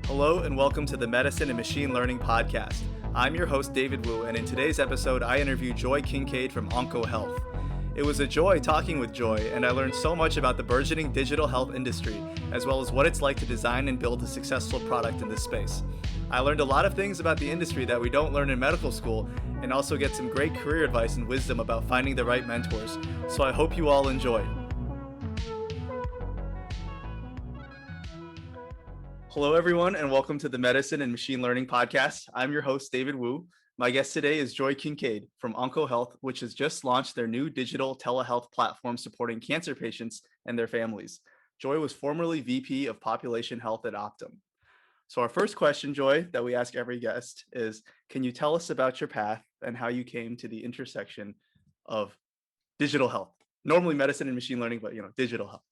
Hello and welcome to the Medicine and Machine Learning Podcast. I'm your host, David Wu, and in today's episode, I interview Joy Kincaid from OncoHealth. It was a joy talking with Joy, and I learned so much about the burgeoning digital health industry, as well as what it's like to design and build a successful product in this space. I learned a lot of things about the industry that we don't learn in medical school, and also get some great career advice and wisdom about finding the right mentors. So I hope you all enjoy. Hello, everyone, and welcome to the Medicine and Machine Learning Podcast. I'm your host, David Wu. My guest today is Joy Kincaid from OncoHealth, which has just launched their new digital telehealth platform supporting cancer patients and their families. Joy was formerly VP of Population Health at Optum. So our first question, Joy, that we ask every guest is, can you tell us about your path and how you came to the intersection of digital health? Normally medicine and machine learning, but digital health.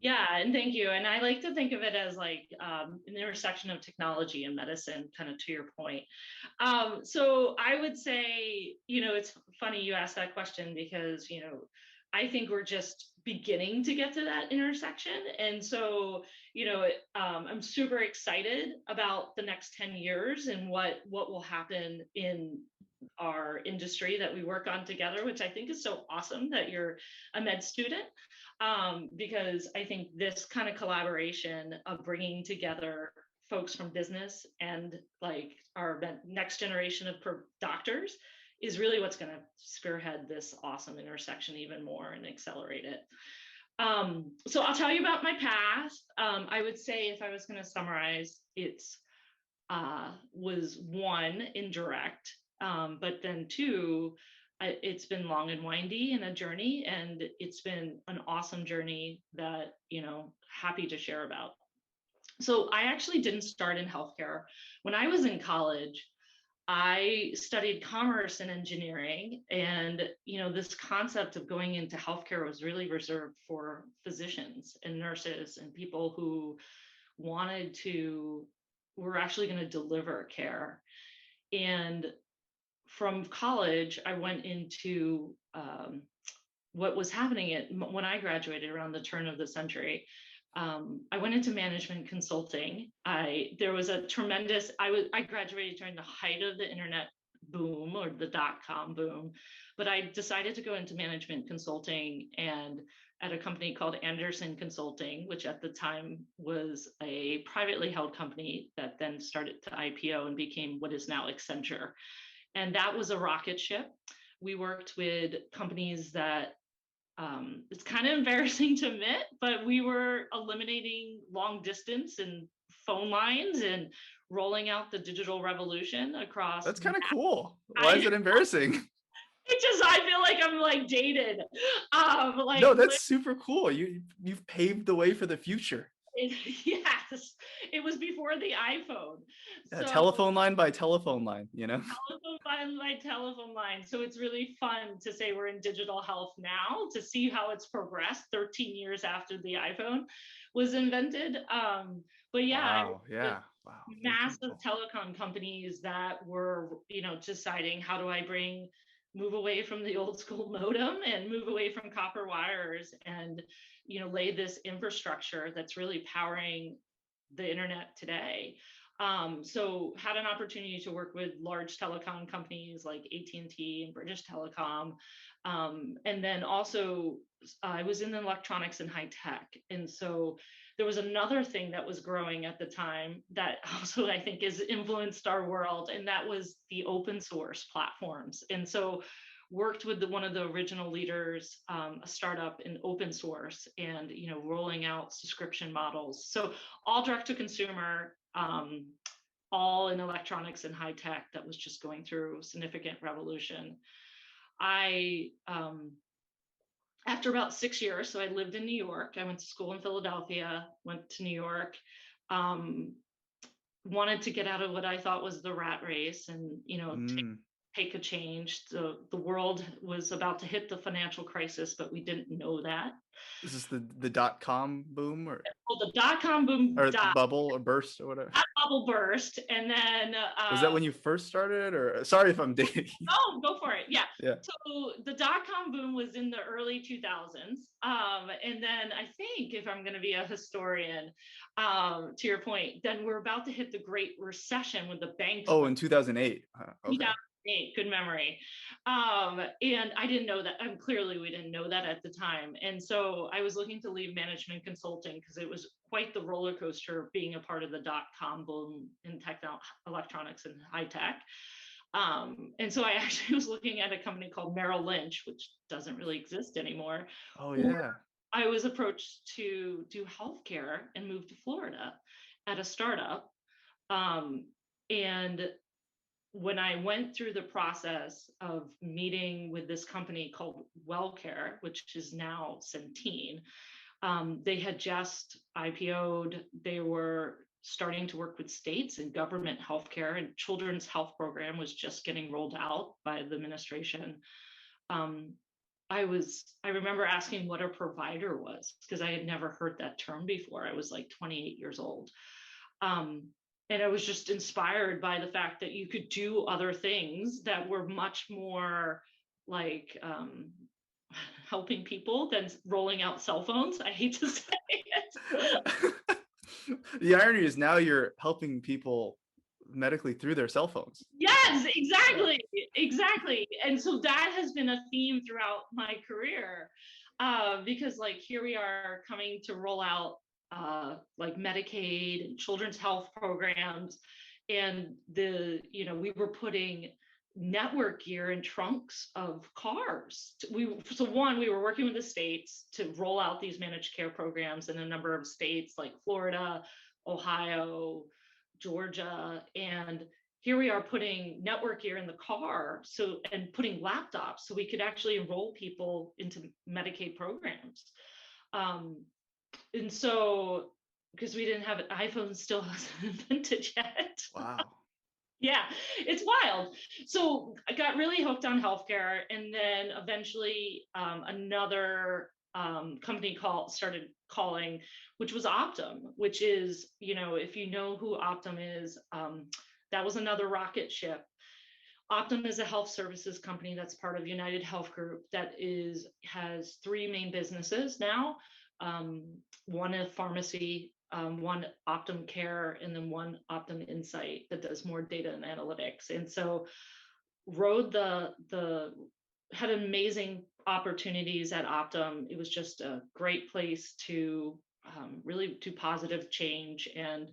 Yeah, and thank you. And I like to think of it as like an intersection of technology and medicine, kind of to your point. So I would say, it's funny you asked that question because, I think we're just beginning to get to that intersection. And so, I'm super excited about the next 10 years and what will happen in our industry that we work on together, which I think is so awesome that you're a med student. Because I think this kind of collaboration of bringing together folks from business and like our next generation of doctors is really what's going to spearhead this awesome intersection even more and accelerate it. So I'll tell you about my past. I would say if I was going to summarize, it's was one, indirect, but then two, it's been long and windy and a journey, and it's been an awesome journey that, happy to share about. So I actually didn't start in healthcare. When I was in college, I studied commerce and engineering, and, this concept of going into healthcare was really reserved for physicians and nurses and people who were actually going to deliver care. And from college, I went into what was happening when I graduated around the turn of the century. I went into management consulting. I graduated during the height of the internet boom, or the .com boom, but I decided to go into management consulting and at a company called Anderson Consulting, which at the time was a privately held company that then started to IPO and became what is now Accenture. And that was a rocket ship. We worked with companies that, it's kind of embarrassing to admit, but we were eliminating long distance and phone lines and rolling out the digital revolution across. That's kind of cool. Why is it embarrassing? I feel like I'm like dated. No, that's super cool. You've paved the way for the future. Yes, it was before the iPhone. Telephone line by telephone line, Telephone line by telephone line. So it's really fun to say we're in digital health now, to see how it's progressed 13 years after the iPhone was invented. But yeah, wow. Massive telecom companies that were, deciding how do I move away from the old school modem and move away from copper wires and, lay this infrastructure that's really powering the internet today. So had an opportunity to work with large telecom companies like AT&T and British Telecom. And then also I was in electronics and high tech. And so there was another thing that was growing at the time that also I think has influenced our world, and that was the open source platforms. And so worked with one of the original leaders, a startup in open source, and rolling out subscription models. So all direct to consumer, all in electronics and high tech that was just going through significant revolution. After about 6 years, so I lived in New York. I went to school in Philadelphia, went to New York, wanted to get out of what I thought was the rat race and, take a change. The world was about to hit the financial crisis, but we didn't know that. Is this the .com boom or the .com boom or bubble or burst or whatever? That bubble burst, and then Was that when you first started, or sorry if I'm dating? oh, go for it. Yeah. Yeah. So the dot-com boom was in the early 2000s. And then I think, if I'm going to be a historian, to your point, then we're about to hit the Great Recession when the banks. Oh, in 2008. Okay. 2008, good memory. And I didn't know that. Clearly, we didn't know that at the time. And so I was looking to leave management consulting because it was quite the roller coaster of being a part of the dot-com boom in electronics and high tech. And so I actually was looking at a company called Merrill Lynch, which doesn't really exist anymore. Oh, yeah. I was approached to do healthcare and move to Florida at a startup. And when I went through the process of meeting with this company called WellCare, which is now Centene, they had just IPO'd. They were starting to work with states and government healthcare, and children's health program was just getting rolled out by the administration. I remember asking what a provider was because I had never heard that term before. I was like 28 years old. And I was just inspired by the fact that you could do other things that were much more like helping people than rolling out cell phones. I hate to say it. The irony is now you're helping people medically through their cell phones. Yes, exactly. And so that has been a theme throughout my career, because like here we are coming to roll out like Medicaid and children's health programs, and we were putting network gear in trunks of cars. We were working with the states to roll out these managed care programs in a number of states like Florida, Ohio, Georgia, and here we are putting network gear in the car, and putting laptops so we could actually enroll people into Medicaid programs. And so, because we didn't have it, iPhone still hasn't invented yet. Wow. Yeah, it's wild. So I got really hooked on healthcare, and then eventually another company started calling, which was Optum, which is, if you know who Optum is, that was another rocket ship. Optum is a health services company that's part of United Health Group that has three main businesses now. One a pharmacy, one Optum Care, and then one Optum Insight that does more data and analytics. And so had amazing opportunities at Optum. It was just a great place to really do positive change, and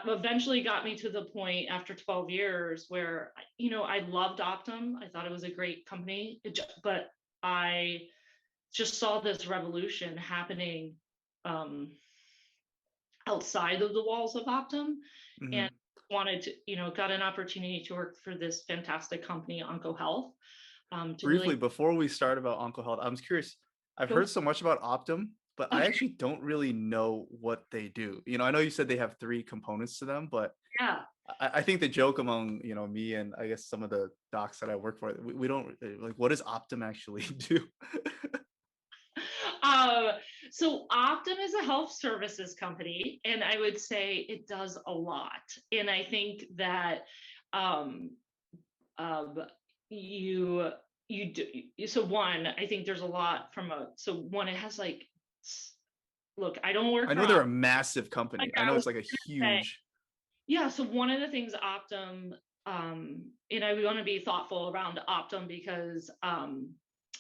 eventually got me to the point after 12 years where I loved Optum. I thought it was a great company, but I just saw this revolution happening outside of the walls of Optum, Mm-hmm. and wanted to, got an opportunity to work for this fantastic company, OncoHealth. Briefly, before we start about OncoHealth, I'm curious. I've heard so much about Optum, but I actually don't really know what they do. I know you said they have three components to them, but yeah. I think the joke among me and I guess some of the docs that I work for, we don't like, what does Optum actually do? So Optum is a health services company, and I would say it does a lot. And I think that you do. So one, I think there's a lot it has like, look, I don't work. I know they're a massive company. I know it's like a huge. Yeah. So one of the things Optum, and I want to be thoughtful around Optum because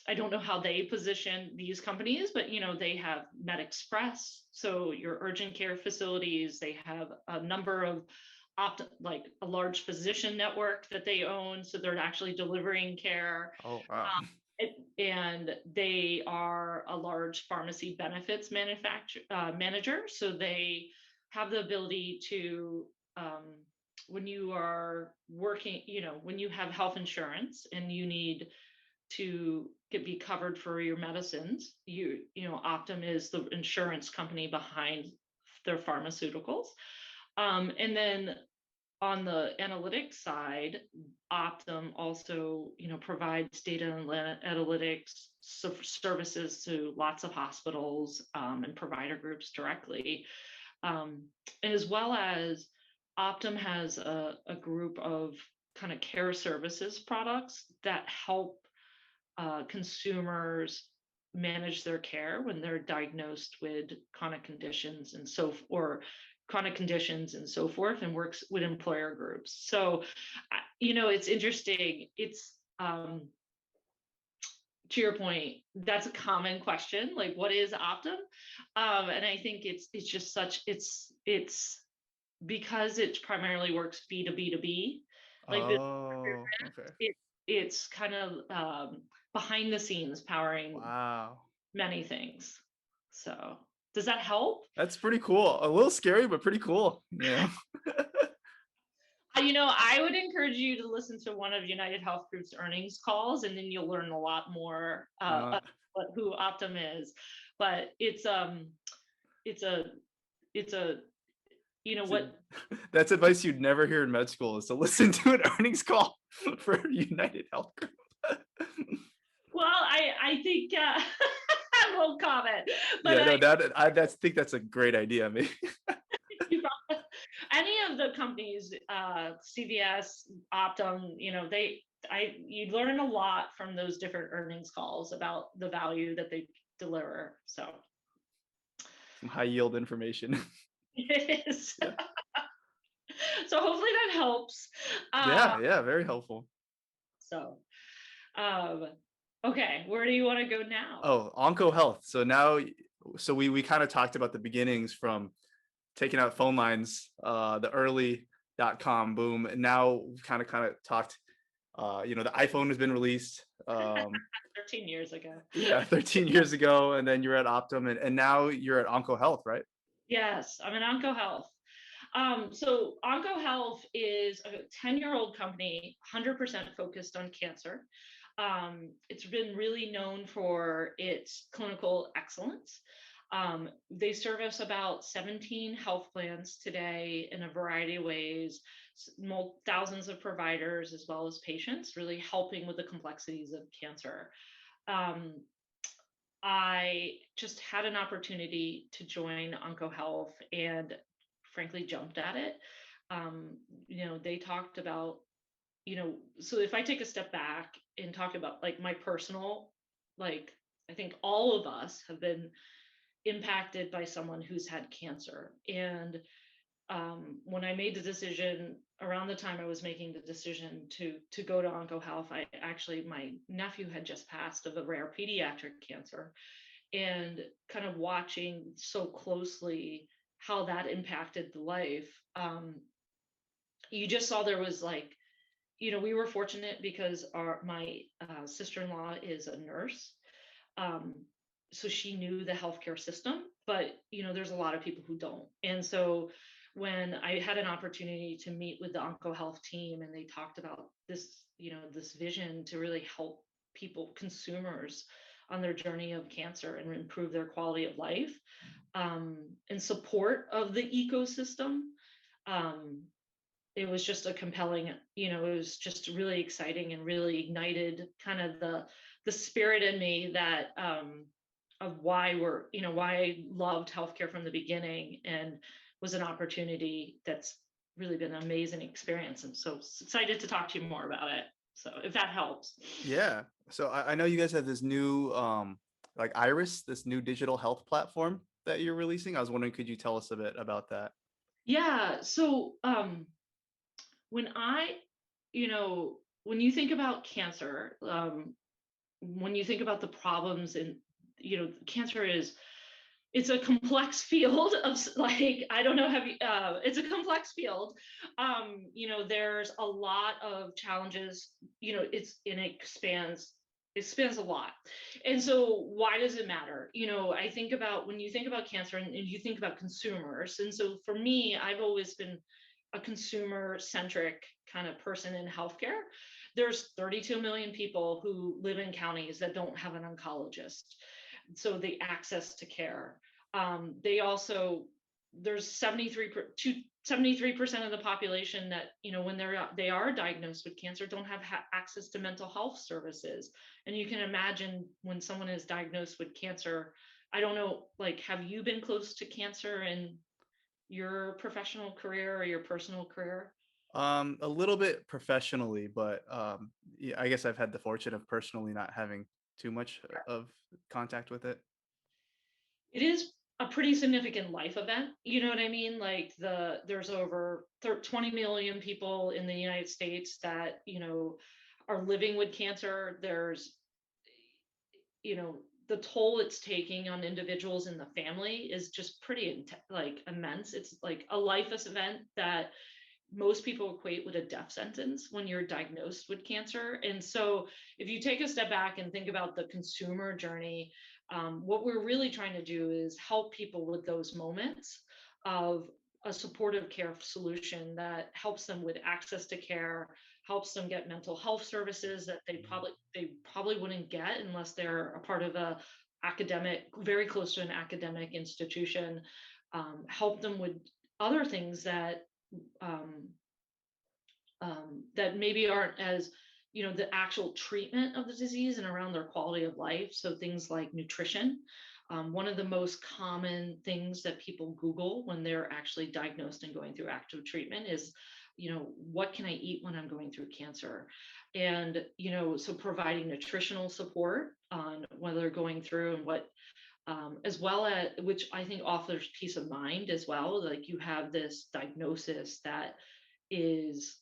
I don't know how they position these companies, but they have MedExpress, so your urgent care facilities. They have a number of like a large physician network that they own, so they're actually delivering care. Oh wow. And they are a large pharmacy benefits manager, so they have the ability to when you are working, when you have health insurance and you need to be covered for your medicines, Optum is the insurance company behind their pharmaceuticals. And then on the analytics side, Optum also, provides data and analytics services to lots of hospitals and provider groups directly. And as well as Optum has a group of kind of care services products that help consumers manage their care when they're diagnosed with chronic conditions and so forth, and works with employer groups. So, it's interesting. It's to your point, that's a common question, like what is Optum? And I think it's just it's because it primarily works B2B2B, like this, Oh, okay. it's kind of behind the scenes powering Wow. many things. So does that help? That's pretty cool. A little scary, but pretty cool. Yeah. I would encourage you to listen to one of United Health Group's earnings calls, and then you'll learn a lot more about who Optum is. But it's a what. That's advice you'd never hear in med school, is to listen to an earnings call for United Health Group. Well, I think I won't comment. But Yeah, no, I think that's a great idea. Maybe. Any of the companies, CVS, Optum, you'd learn a lot from those different earnings calls about the value that they deliver. So Some high yield information. it is. Yeah. So hopefully that helps. Yeah, very helpful. So, okay, where do you want to go now? Oh, OncoHealth. So we kind of talked about the beginnings from taking out phone lines, the early .com boom, and now we've kind of talked. The iPhone has been released 13 years ago. Yeah, 13 years ago, and then you're at Optum, and now you're at OncoHealth, right? Yes, I'm at OncoHealth. So OncoHealth is a 10-year-old company, 100% focused on cancer. It's been really known for its clinical excellence. They service about 17 health plans today in a variety of ways, thousands of providers as well as patients, really helping with the complexities of cancer. I just had an opportunity to join OncoHealth and frankly jumped at it. They talked about, so if I take a step back and talk about like my personal, like I think all of us have been impacted by someone who's had cancer. And when I made the decision, around the time I was making the decision to go to OncoHealth, my nephew had just passed of a rare pediatric cancer, and kind of watching so closely how that impacted the life. You just saw there was like, we were fortunate because my sister-in-law is a nurse. So she knew the healthcare system, but there's a lot of people who don't. And so when I had an opportunity to meet with the OncoHealth team, and they talked about this, this vision to really help people, consumers, on their journey of cancer and improve their quality of life, in support of the ecosystem, it was just a compelling, it was just really exciting and really ignited kind of the spirit in me that of why I loved healthcare from the beginning, and was an opportunity that's really been an amazing experience. I'm so excited to talk to you more about it. So if that helps. Yeah. So I know you guys have this new like Iris, this new digital health platform that you're releasing. I was wondering, could you tell us a bit about that? Yeah. So when when you think about cancer, when you think about the problems in, cancer it's a complex field of, like, I don't know, it's a complex field. There's a lot of challenges, it spans a lot. And so why does it matter? I think about, when you think about cancer, and you think about consumers. And so for me, I've always been a consumer centric kind of person in healthcare. There's 32 million people who live in counties that don't have an oncologist. So the access to care. There's 73% of the population that, when they are diagnosed with cancer, don't have access to mental health services. And you can imagine when someone is diagnosed with cancer, I don't know, like, have you been close to cancer and your professional career or your personal career? A little bit professionally, but yeah, I guess I've had the fortune of personally not having too much of contact with it. It is a pretty significant life event. You know what I mean? Like there's over 20 million people in the United States that, are living with cancer. There's, the toll it's taking on individuals in the family is just pretty like immense. It's like a life event that most people equate with a death sentence when you're diagnosed with cancer. And so if you take a step back and think about the consumer journey, what we're really trying to do is help people with those moments of a supportive care solution that helps them with access to care, helps them get mental health services that they probably wouldn't get unless they're a part of a academic, very close to an academic institution, help them with other things um, that maybe aren't as, the actual treatment of the disease and around their quality of life. So things like nutrition. One of the most common things that people Google when they're actually diagnosed and going through active treatment is, what can I eat when I'm going through cancer? And, so providing nutritional support on whether they're going through and what, as well as, which I think offers peace of mind as well. Like you have this diagnosis that is,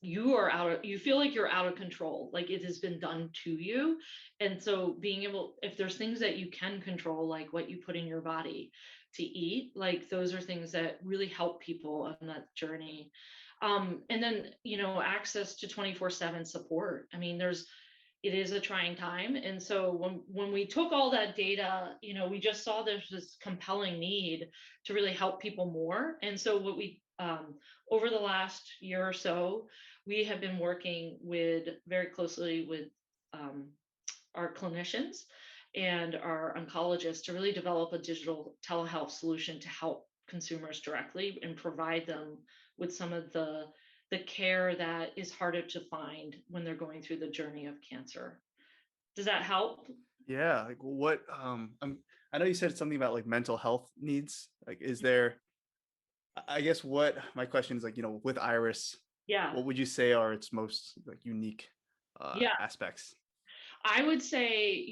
you feel like you're out of control, like it has been done to you. And so being able, if there's things that you can control, like what you put in your body to eat, like those are things that really help people on that journey. And then, access to 24/7 support. I mean, it is a trying time. And so when we took all that data, we just saw there's this compelling need to really help people more. And so what we, over the last year or so, we have been working very closely with our clinicians and our oncologists to really develop a digital telehealth solution to help consumers directly and provide them with some of the care that is harder to find when they're going through the journey of cancer. Does that help? Yeah, like what I know you said something about like mental health needs. Like is there, I guess what my question is, like, with Iris, Yeah. what would you say are its most like unique Yeah. aspects? I would say,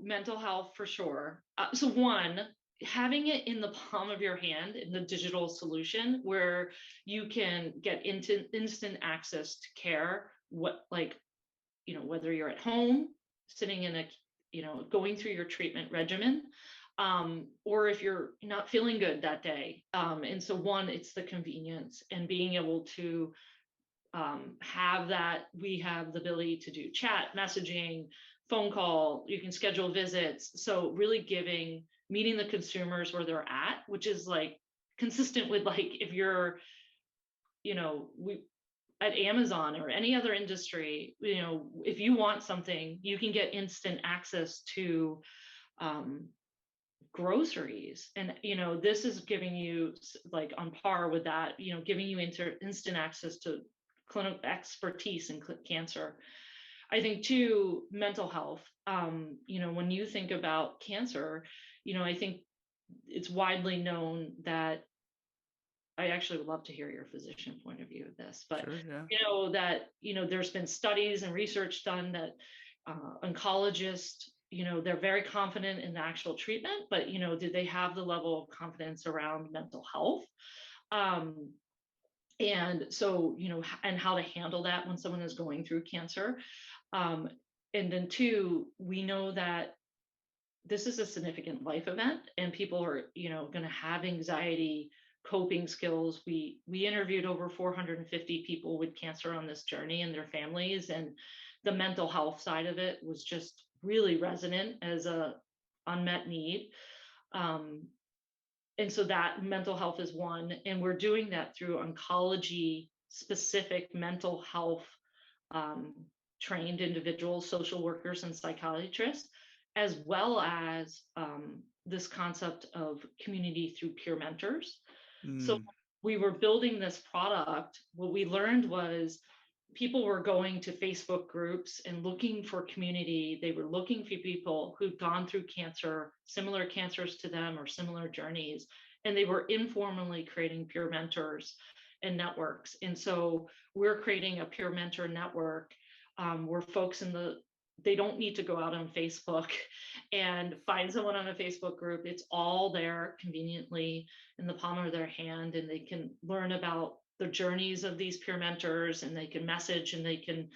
mental health for sure. So one, having it in the palm of your hand in the digital solution where you can get into instant access to care, whether you're at home, sitting in going through your treatment regimen, or if you're not feeling good that day. And so one, it's the convenience and being able to have that. We have the ability to do chat, messaging, phone call, you can schedule visits. So really meeting the consumers where they're at, which is like consistent with like if you're, we at Amazon or any other industry, if you want something, you can get instant access to groceries. And, this is giving you like on par with that, giving you instant access to clinical expertise in cancer. I think too, mental health, when you think about cancer, I think it's widely known that I actually would love to hear your physician point of view of this, but Sure, yeah. there's been studies and research done that oncologists, they're very confident in the actual treatment, but do they have the level of confidence around mental health? And so, and how to handle that when someone is going through cancer. And then two, we know that this is a significant life event and people are, going to have anxiety, coping skills. We interviewed over 450 people with cancer on this journey and their families, and the mental health side of it was just really resonant as a unmet need. And so that mental health is one, and we're doing that through oncology specific mental health trained individuals, social workers and psychiatrists, as well as this concept of community through peer mentors. So Mm, we were building this product. What we learned was people were going to Facebook groups and looking for community. They were looking for people who'd gone through cancer, similar cancers to them, or similar journeys, and they were informally creating peer mentors and networks. And so we're creating a peer mentor network where folks they don't need to go out on Facebook and find someone on a Facebook group. It's all there conveniently in the palm of their hand, and they can learn about the journeys of these peer mentors, and they can message, and they can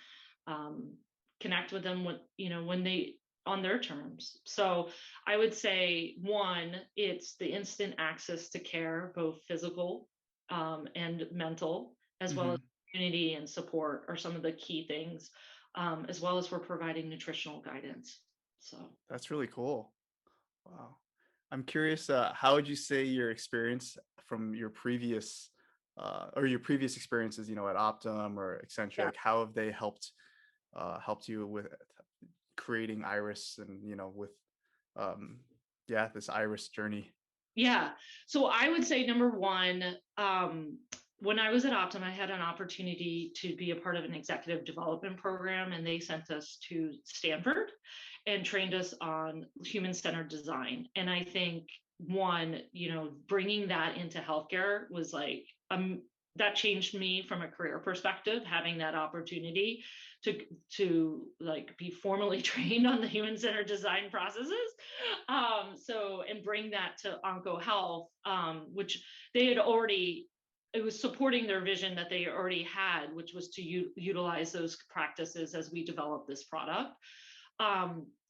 connect with them when they on their terms. So I would say, one, it's the instant access to care, both physical and mental, as well as Hmm. community and support are some of the key things, as well as we're providing nutritional guidance. So That's really cool. Wow. I'm curious, how would you say your experience from your previous or your previous experiences, at Optum or Accenture, yeah. like how have they helped you with creating Iris and with um yeah, this Iris journey? Yeah. So I would say number one, when I was at Optum, I had an opportunity to be a part of an executive development program, and they sent us to Stanford and trained us on human-centered design. And I think one, bringing that into healthcare was like that changed me from a career perspective, having that opportunity to like be formally trained on the human-centered design processes. And bring that to OncoHealth, which they had already, it was supporting their vision that they already had, which was to utilize those practices as we develop this product.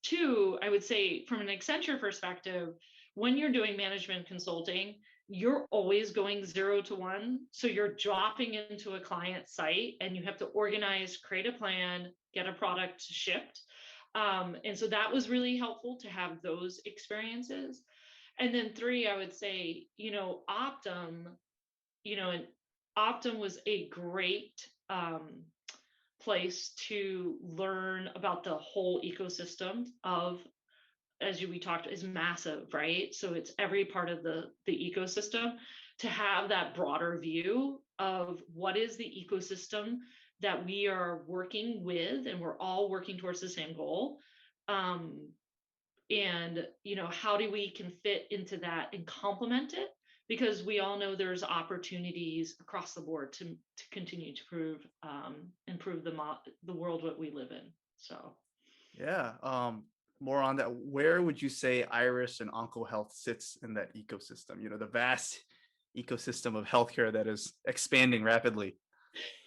Two, I would say from an Accenture perspective, when you're doing management consulting, you're always going 0 to 1. So you're dropping into a client site and you have to organize, create a plan, get a product shipped. And so that was really helpful to have those experiences. And then three, I would say, Optum, and Optum was a great place to learn about the whole ecosystem of, we talked, is massive, right? So it's every part of the ecosystem. To have that broader view of what is the ecosystem that we are working with, and we're all working towards the same goal. And how do we can fit into that and complement it, because we all know there's opportunities across the board to continue to improve the world that we live in. So Yeah. More on that. Where would you say Iris and OncoHealth sits in that ecosystem? The vast ecosystem of healthcare that is expanding rapidly.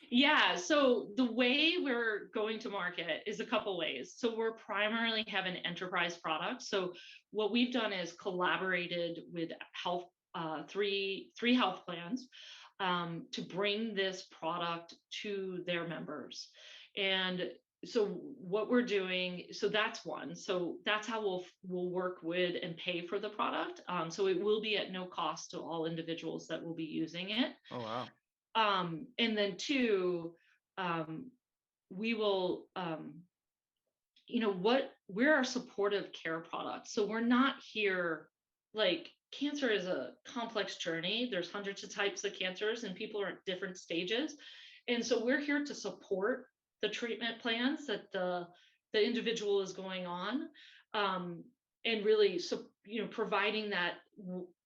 yeah, so the way we're going to market is a couple ways. So we're primarily have an enterprise product. So what we've done is collaborated with health, three health plans, to bring this product to their members. And so what we're doing, so that's one. So that's how we'll work with and pay for the product. So it will be at no cost to all individuals that will be using it. Oh, wow. And then two, we will, we're a supportive care product. So we're not here, like, cancer is a complex journey. There's hundreds of types of cancers and people are at different stages. And so we're here to support the treatment plans that the individual is going on. And really, so, providing that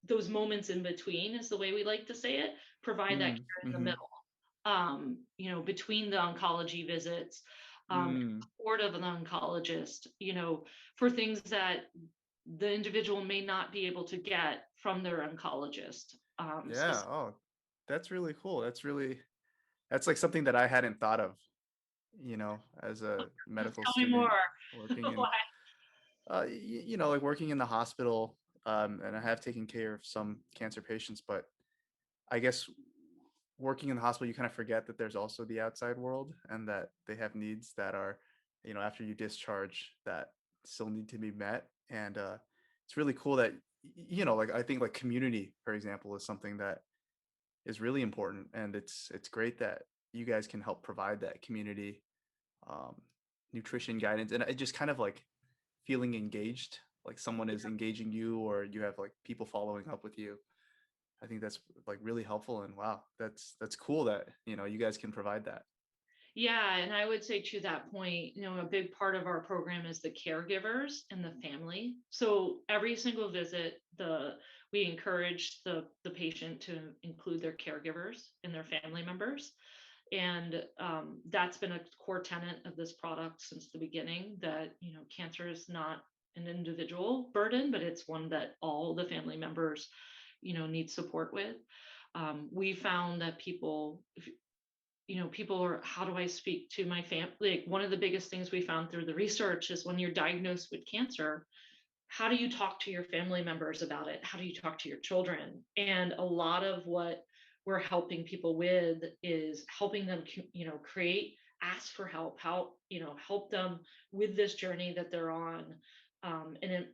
those moments in between is the way we like to say it, provide that care in the Mm-hmm. middle, between the oncology visits, Mm. support of an oncologist, for things that the individual may not be able to get from their oncologist. Yeah. Oh, that's really cool. That's like something that I hadn't thought of, as a medical Tell me more. student working in, Why? like working in the hospital. And I have taken care of some cancer patients, but I guess working in the hospital, you kind of forget that there's also the outside world and that they have needs that are, after you discharge that still need to be met. And it's really cool that, like I think like community, for example, is something that is really important. And it's great that you guys can help provide that community um, nutrition guidance. And it just kind of like feeling engaged, like someone is engaging you or you have like people following up with you. I think that's like really helpful, and wow, that's cool that you guys can provide that. Yeah, and I would say to that point, a big part of our program is the caregivers and the family. So every single visit, we encourage the patient to include their caregivers and their family members. And that's been a core tenet of this product since the beginning, that cancer is not an individual burden, but it's one that all the family members need support with. We found that people are, how do I speak to my family? Like, one of the biggest things we found through the research is when you're diagnosed with cancer, how do you talk to your family members about it? How do you talk to your children? And a lot of what we're helping people with is helping them, ask for help, help them with this journey that they're on. And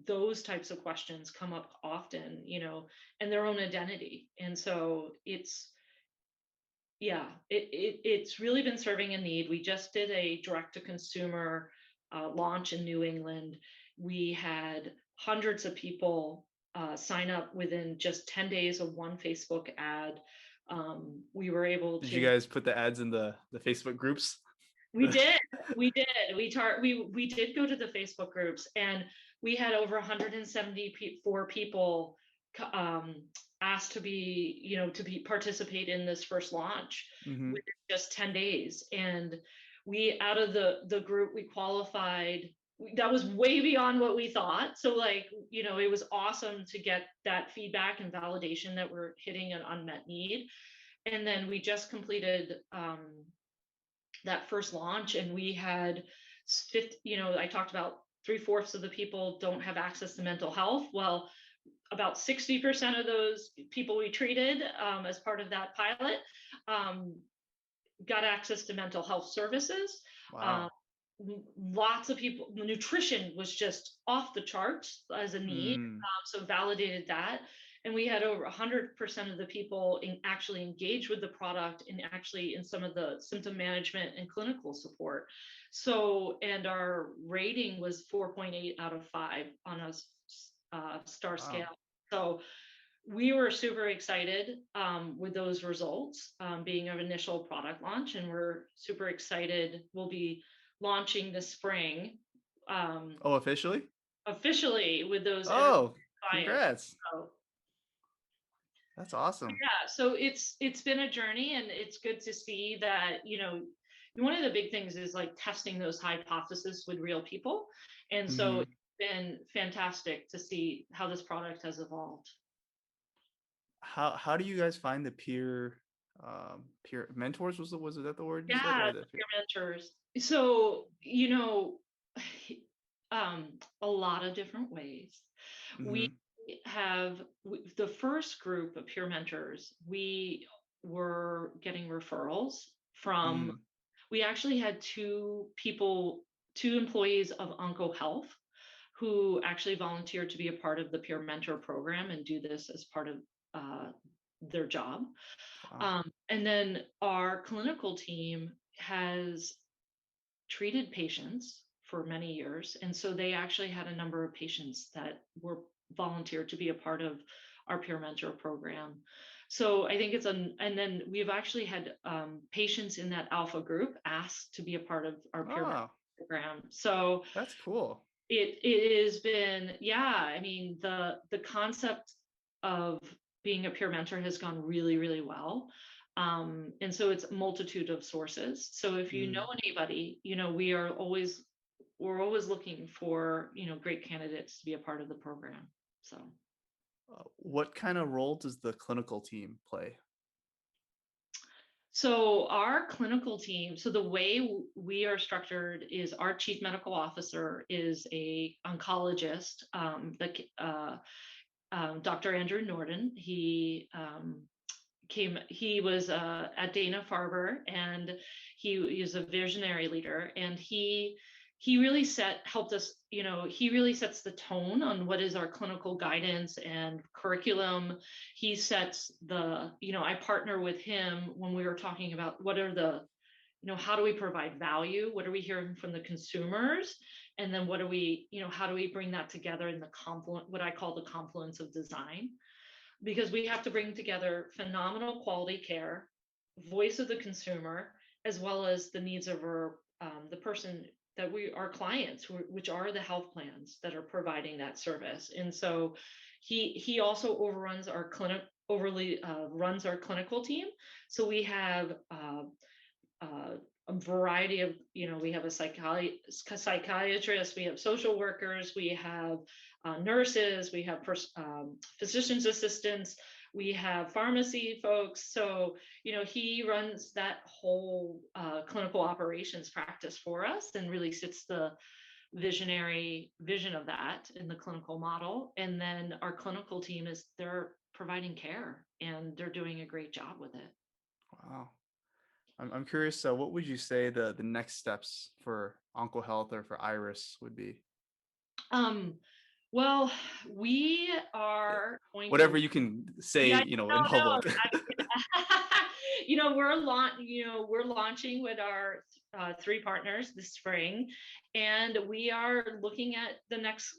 those types of questions come up often, and their own identity. And so it's really been serving a need. We just did a direct to consumer launch in New England. We had hundreds of people sign up within just 10 days of one Facebook ad. We were able Did to. you guys put the ads in the Facebook groups? We did. We did. We did go to the Facebook groups, and we had over 174 people asked to be participate in this first launch Mm-hmm. within just 10 days. And we, out of the group, we qualified. That was way beyond what we thought. So it was awesome to get that feedback and validation that we're hitting an unmet need. And then we just completed that first launch, and we had 50, I talked about 3/4 of the people don't have access to mental health. Well, about 60% of those people we treated as part of that pilot got access to mental health services. Wow. Lots of people, nutrition was just off the charts as a need. So validated that. And we had over 100% of the people actually engaged with the product, and actually in some of the symptom management and clinical support. So, and our rating was 4.8 out of 5 on a star scale. So we were super excited with those results being an initial product launch, and we're super excited. We'll be launching this spring. Officially? Officially with those. Oh, clients. congrats. So, that's awesome. Yeah, so it's been a journey, and it's good to see that, one of the big things is like testing those hypotheses with real people. And so it's been fantastic to see how this product has evolved. How do you guys find the peer mentors? Was that the word you said? Yeah, peer mentors. So, a lot of different ways. We have the first group of peer mentors. We were getting referrals from. We actually had two employees of OncoHealth who actually volunteered to be a part of the peer mentor program and do this as part of their job. Wow. And then our clinical team has treated patients for many years. And so they actually had a number of patients that were volunteered to be a part of our peer mentor program. So I think and then we've actually had patients in that alpha group asked to be a part of our peer mentor program. So that's cool. It has been, I mean, the concept of being a peer mentor has gone really, really well. And so it's a multitude of sources. So if you know anybody, we're always looking for, great candidates to be a part of the program. So what kind of role does the clinical team play? So our clinical team, so the way we are structured is our chief medical officer is a oncologist, Dr. Andrew Norden. He was at Dana-Farber, and he is a visionary leader, and he really helped us, he really sets the tone on what is our clinical guidance and curriculum. He sets I partner with him when we were talking about what are how do we provide value? What are we hearing from the consumers? And then how do we bring that together in what I call the confluence of design? Because we have to bring together phenomenal quality care, voice of the consumer, as well as the needs of the person that our clients, which are the health plans that are providing that service. And so he also runs our clinical team. So we have a variety of, we have a psychiatrist, we have social workers, we have nurses, we have physician's assistants, we have pharmacy folks. So, he runs that whole clinical operations practice for us and really sits the visionary vision of that in the clinical model. And then our clinical team they're providing care and they're doing a great job with it. Wow. I'm curious, what would you say the next steps for OncoHealth or for Iris would be? Well, we are going Whatever to, you can say, yeah, in no, public. we're launching with our 3 partners this spring, and we are looking at the next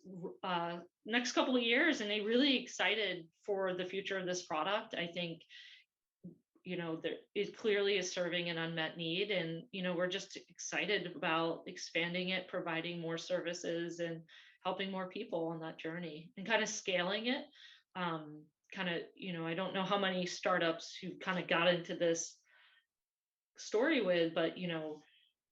couple of years, and I'm really excited for the future of this product. I think, it clearly is serving an unmet need, and we're just excited about expanding it, providing more services, and helping more people on that journey, and kind of scaling it. I don't know how many startups who kind of got into this story with, but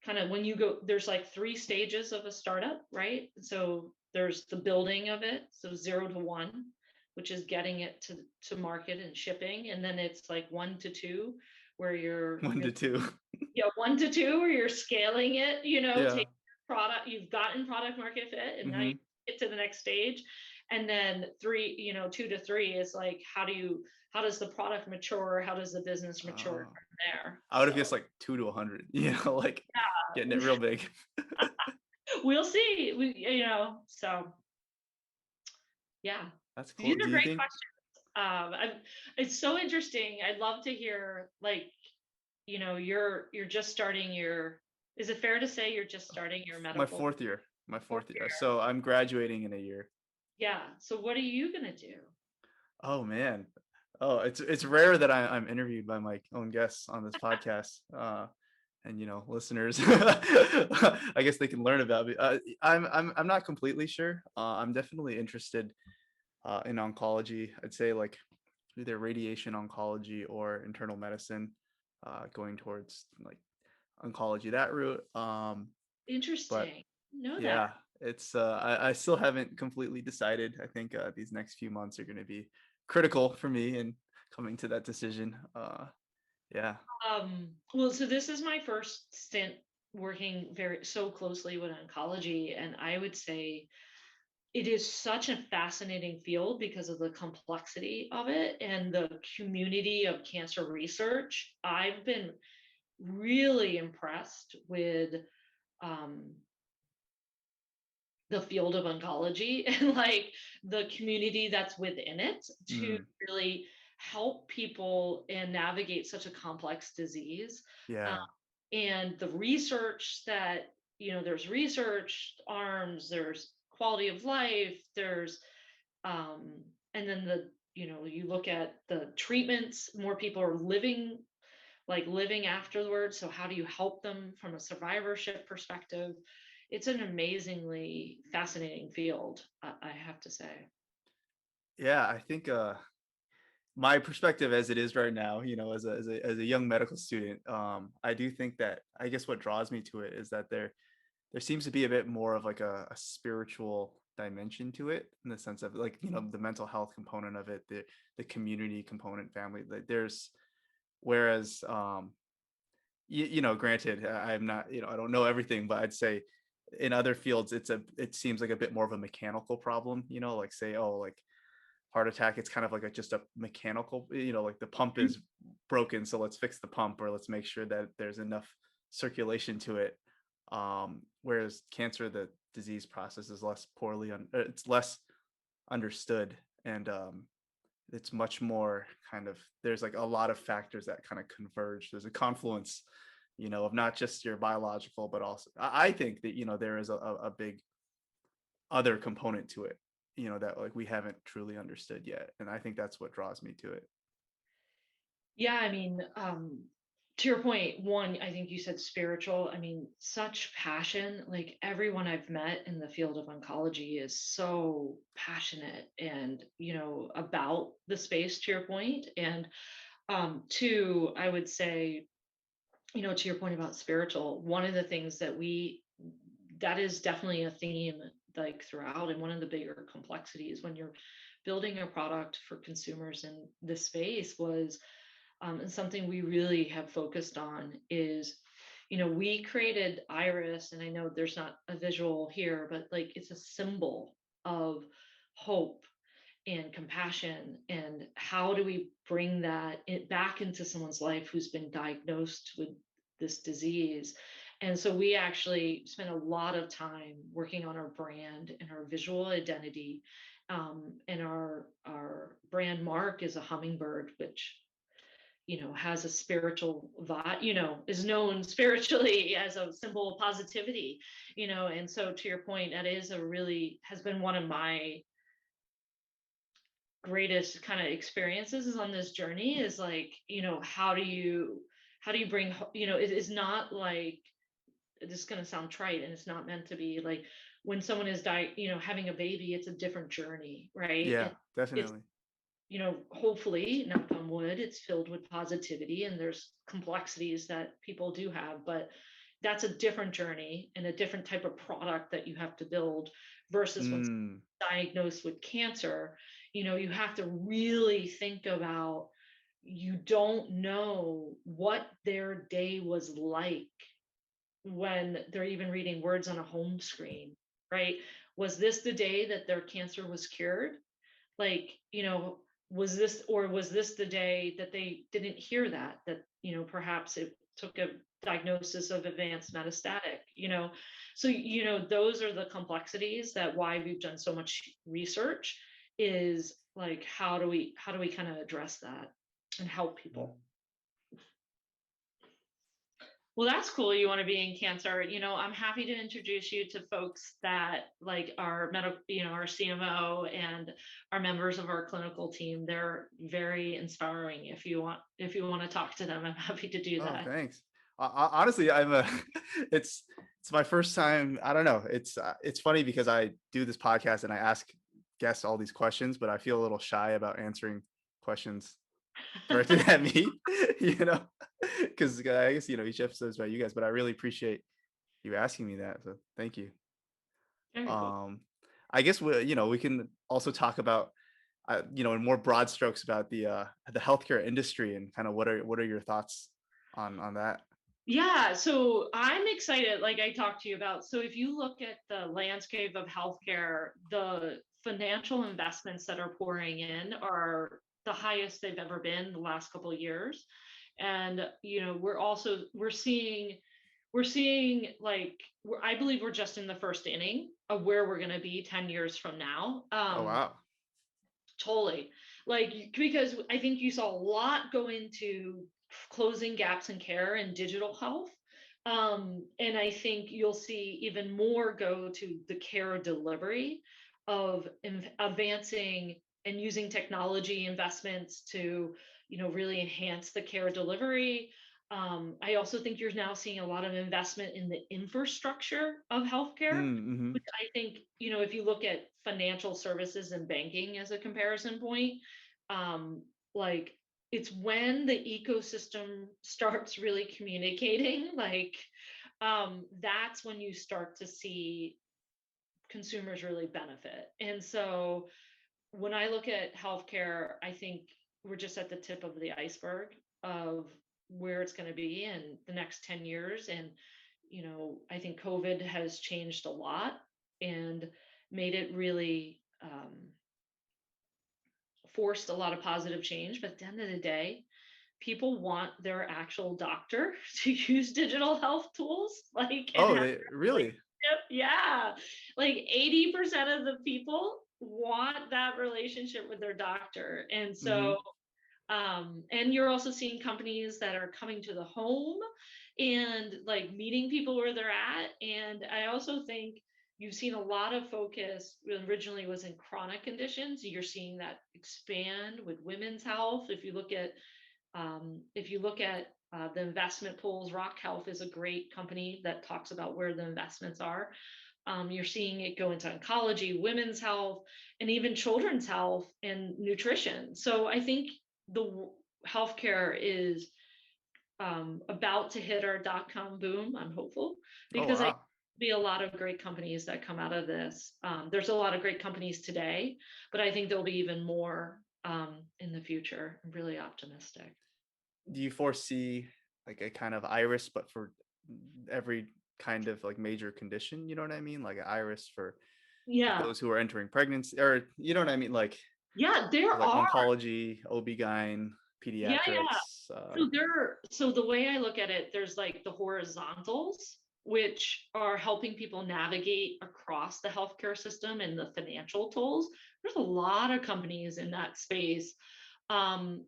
kind of when you go, there's like 3 stages of a startup, right? So there's the building of it, so 0 to 1, which is getting it to market and shipping, and then it's like 1 to 2, where you're 1 to 2. 1 to 2, where you're scaling it, Yeah. take product, you've gotten product market fit, and now you Hmm. get to the next stage. And then 2 to 3 is like, how does the product mature? How does the business mature from there? I would have So guessed like 2 to 100, like getting yeah, it real big. we'll see. So yeah, That's these cool. are Do you great think questions. It's so interesting. I'd love to hear, like, you're just starting is it fair to say you're just starting your my medical fourth year, my fourth fourth year. year? So I'm graduating in a year. Yeah. So what are you gonna do? Oh man. Oh, it's rare that I'm interviewed by my own guests on this podcast. And listeners, I guess they can learn about me. I'm not completely sure. I'm definitely interested in oncology. I'd say like either radiation oncology or internal medicine, going towards like oncology that route. But Interesting. Know that. yeah, it's I still haven't completely decided. I think these next few months are going to be critical for me in coming to that decision. Yeah. Well, so this is my first stint working so closely with oncology, and I would say it is such a fascinating field because of the complexity of it and the community of cancer research. I've been really impressed with um, the field of oncology and like the community that's within it to Mm, really help people and navigate such a complex disease. Uh, yeah. and the research that, there's research arms, there's quality of life, there's, um, and then you look at the treatments, more people are living afterwards. So how do you help them from a survivorship perspective? It's an amazingly fascinating field, I have to say. Yeah, I think my perspective as it is right now, as a young medical student, I do think that I guess what draws me to it is that there seems to be a bit more of like a spiritual dimension to it, in the sense of like, the mental health component of it, the community component, family. Like there's whereas granted, I'm not, I don't know everything, but I'd say in other fields it seems like a bit more of a mechanical problem, like say, oh, like heart attack, it's kind of like just a mechanical, like the pump Mhm. is broken, so let's fix the pump, or let's make sure that there's enough circulation to it. Whereas cancer, the disease process is it's less understood, and it's much more kind of, there's like a lot of factors that kind of converge. There's a confluence, of not just your biological, but also I think that there is a big other component to it, that like we haven't truly understood yet, and I think that's what draws me to it. Yeah, I mean, To your point, one, I think you said spiritual. I mean, such passion. Like everyone I've met in the field of oncology is so passionate and, about the space, to your point. And two, I would say, to your point about spiritual, one of the things that is definitely a theme like throughout, and one of the bigger complexities when you're building a product for consumers in this space was, and something we really have focused on is, we created Iris, and I know there's not a visual here, but like it's a symbol of hope and compassion. And how do we bring back into someone's life who's been diagnosed with this disease? And so we actually spent a lot of time working on our brand and our visual identity. And our brand mark is a hummingbird, which has a spiritual vibe, is known spiritually as a symbol of positivity, and so to your point, that has been one of my greatest kind of experiences is on this journey is like, how do you bring, it is not like, this is going to sound trite and it's not meant to be like when someone is having a baby, it's a different journey, right? Yeah, And it's, definitely. hopefully, knock on wood, it's filled with positivity and there's complexities that people do have, but that's a different journey and a different type of product that you have to build versus when Mm, diagnosed with cancer. You have to really think about, you don't know what their day was like when they're even reading words on a home screen, right? Was this the day that their cancer was cured? Like, was this the day that they didn't hear that perhaps it took a diagnosis of advanced metastatic, so those are the complexities that why we've done so much research is like, how do we kind of address that and help people? Well, that's cool. You want to be in cancer. I'm happy to introduce you to folks that like our medical, our CMO and our members of our clinical team. They're very inspiring. If you want to talk to them, I'm happy to do oh, that. thanks. Honestly, I'm a. It's my first time. I don't know. It's funny because I do this podcast and I ask guests all these questions, but I feel a little shy about answering questions directed at me. Because I guess each episode is about you guys, but I really appreciate you asking me that. So thank you. Very cool. Um, I guess we can also talk about in more broad strokes about the healthcare industry and kind of what are your thoughts on that? Yeah, so I'm excited, like I talked to you about. So if you look at the landscape of healthcare, the financial investments that are pouring in are the highest they've ever been the last couple of years. And we're seeing like I believe we're just in the first inning of where we're going to be 10 years from now. Oh wow. Totally. Like, because I think you saw a lot go into closing gaps in care and digital health. And I think you'll see even more go to the care delivery of advancing and using technology investments to, really enhance the care delivery. I also think you're now seeing a lot of investment in the infrastructure of healthcare, Mm-hmm. which I think, if you look at financial services and banking as a comparison point, like it's when the ecosystem starts really communicating, like that's when you start to see consumers really benefit. And so when I look at healthcare, I think we're just at the tip of the iceberg of where it's going to be in the next 10 years. And, I think COVID has changed a lot and made it really forced a lot of positive change. But at the end of the day, people want their actual doctor to use digital health tools, like, and Oh, have they a really? relationship. Yeah, like 80% of the people want that relationship with their doctor. And Mm-hmm. so and you're also seeing companies that are coming to the home and like meeting people where they're at. And I also think you've seen a lot of focus originally was in chronic conditions. You're seeing that expand with women's health. If you look at the investment pools. Rock Health is a great company that talks about where the investments are. You're seeing it go into oncology, women's health, and even children's health and nutrition. So I think the healthcare is about to hit our dot-com boom. I'm hopeful Oh, because I wow. be a lot of great companies that come out of this. There's a lot of great companies today, but I think there'll be even more in the future. I'm really optimistic. Do you foresee like a kind of iris, but for every kind of like major condition? You know what I mean? Like an iris for like Yeah, those who are entering pregnancy, or you know what I mean? yeah, there Like are. oncology, OB-GYN, Yeah, yeah. pediatrics. So the way I look at it, there's like the horizontals, which are helping people navigate across the healthcare system and the financial tools. There's a lot of companies in that space um,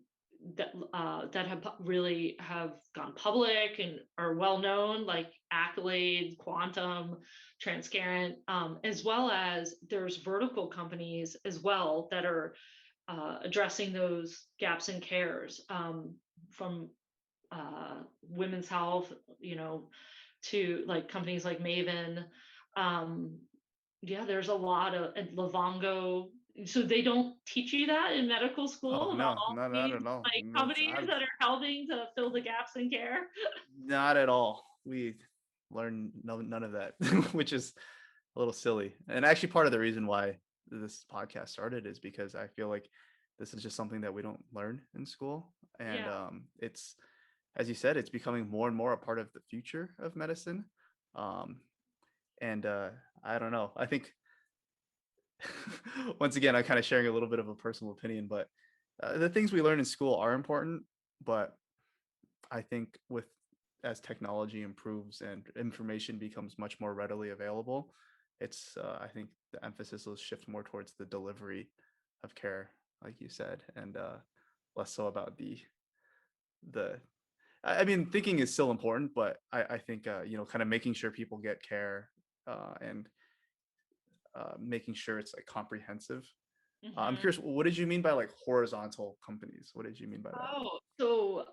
that have really have gone public and are well known, like Accolade, Quantum, Transparent, as well as there's vertical companies as well that are addressing those gaps in cares, from women's health, to like companies like Maven. Um, yeah, there's a lot of and Livongo. So they don't teach you that in medical Oh school about no, all not these at all. like companies that are helping to fill the gaps in care. Not at all. We learn none of that, which is a little silly. And actually, part of the reason why this podcast started is because I feel like this is just something that we don't learn in school, and Yeah. it's, as you said, it's becoming more and more a part of the future of medicine. Um, and I don't know. I think once again, I'm kind of sharing a little bit of a personal opinion, but the things we learn in school are important, but I think with as technology improves and information becomes much more readily available, it's I think the emphasis will shift more towards the delivery of care, like you said, and less so about the. I mean, thinking is still important, but I think kind of making sure people get care and making sure it's like comprehensive. I'm Mhm. curious, what did you mean by like horizontal companies? What did you mean by that? Oh, so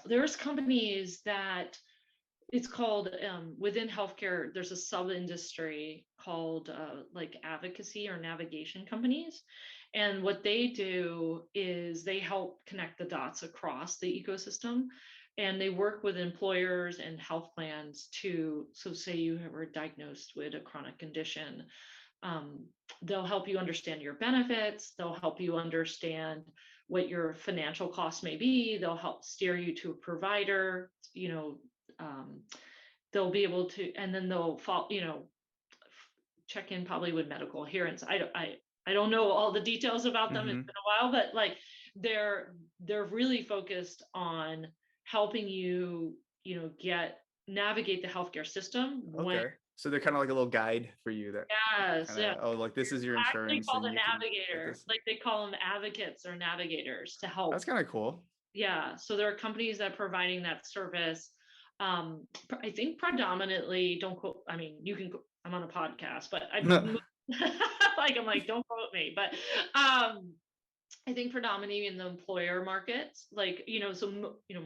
there's companies that it's called within healthcare, there's a sub industry called like advocacy or navigation companies. And what they do is they help connect the dots across the ecosystem. And they work with employers and health plans to, so say you were diagnosed with a chronic condition, um, they'll help you understand your benefits. They'll help you understand what your financial costs may be. They'll help steer you to a provider. Um, they'll be able to, and then they'll follow, check in probably with medical adherence. I don't know all the details about them. It's Mm-hmm. been a while, but like they're really focused on helping you, get navigate the healthcare system when. Okay. So they're kind of like a little guide for you that Yes, kind yeah. of, oh, like this is your Actually insurance called and a you can get navigator. this. Like they call them advocates or navigators to help. That's kind of cool. Yeah. So there are companies that are providing that service. I think predominantly, don't quote, I mean, you can, I'm on a podcast, but like, I'm like, don't quote me, but I think predominantly in the employer markets, like,